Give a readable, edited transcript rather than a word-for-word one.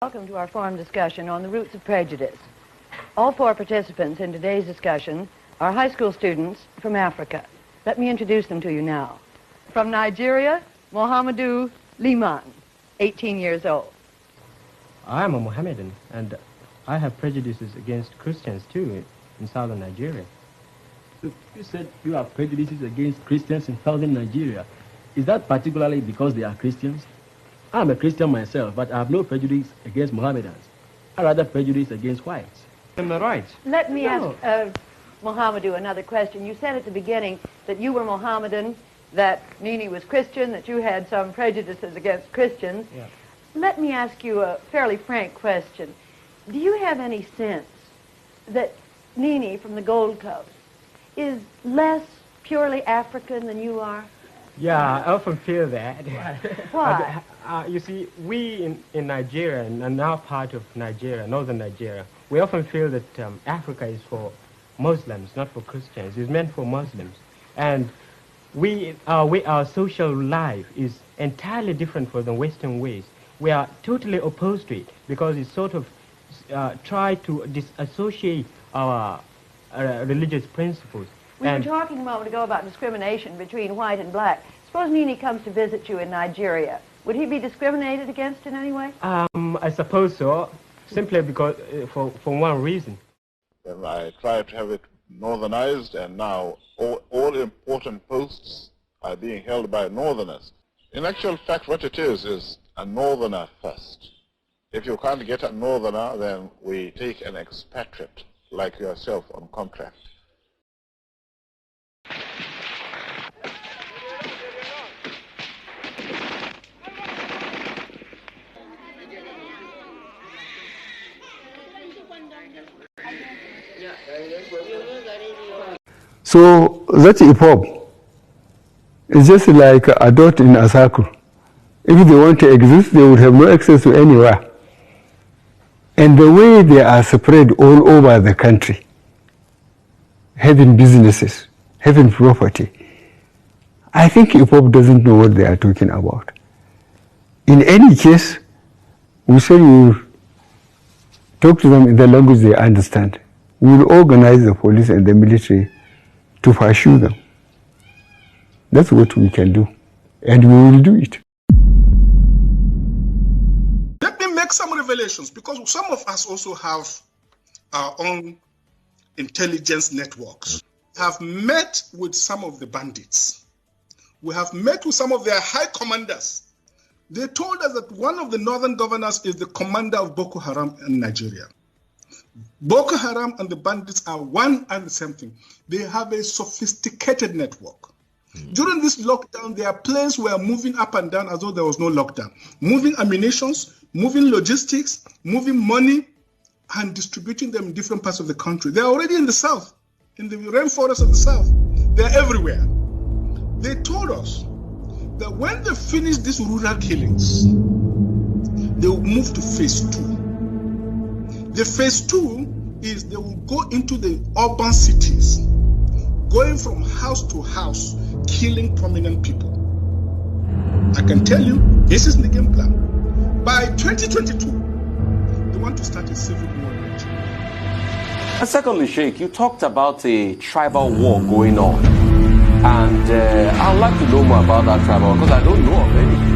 Welcome to our forum discussion on the roots of prejudice. All four participants in today's discussion are high school students from Africa. Let me introduce them to you now. From Nigeria, Mohamedou Liman, 18 years old. I am a Mohammedan, and I have prejudices against Christians too in southern Nigeria. You said you have prejudices against Christians in southern Nigeria. Is that particularly because they are Christians? I'm a Christian myself, but I have no prejudice against Mohammedans. I rather prejudice against whites. Am I right? Let me ask Mohamedou another question. You said at the beginning that you were Mohammedan, that Nini was Christian, that you had some prejudices against Christians. Yeah. Let me ask you a fairly frank question. Do you have any sense that Nini from the Gold Coast is less purely African than you are? Yeah, I often feel that. Why? You see, we in Nigeria, and our part of Nigeria, northern Nigeria, we often feel that Africa is for Muslims, not for Christians. It's meant for Muslims. And our social life is entirely different from the Western ways. We are totally opposed to it because it sort of try to disassociate our religious principles. We were talking a moment ago about discrimination between white and black. Suppose Nini comes to visit you in Nigeria. Would he be discriminated against in any way? I suppose so, simply because for one reason. And I tried to have it northernized, and now all important posts are being held by northerners. In actual fact, what it is a northerner first. If you can't get a northerner, then we take an expatriate like yourself on contract. So that's hip-hop. It's just like a dot in a circle. If they want to exist, they would have no access to anywhere. And the way they are spread all over the country, having businesses, having property, I think hip-hop doesn't know what they are talking about. In any case, we say we will talk to them in the language they understand. We will organize the police and the military to pursue them. That's what we can do, and we will do it. Let me make some revelations, because some of us also have our own intelligence networks. We have met with some of the bandits. We have met with some of their high commanders. They told us that one of the northern governors is the commander of Boko Haram in Nigeria. Boko Haram and the bandits are one and the same thing. They have a sophisticated network. During this lockdown, their planes were moving up and down as though there was no lockdown. Moving ammunitions, moving logistics, moving money, and distributing them in different parts of the country. They're already in the south, in the rainforest of the south. They're everywhere. They told us that when they finish these rural killings, they will move to phase 2. The phase 2 is they will go into the urban cities, going from house to house, killing prominent people. I can tell you, this is the game plan. By 2022, they want to start a civil war in Nigeria. And secondly, Sheikh, you talked about a tribal war going on. And I'd like to know more about that tribal war, because I don't know of any.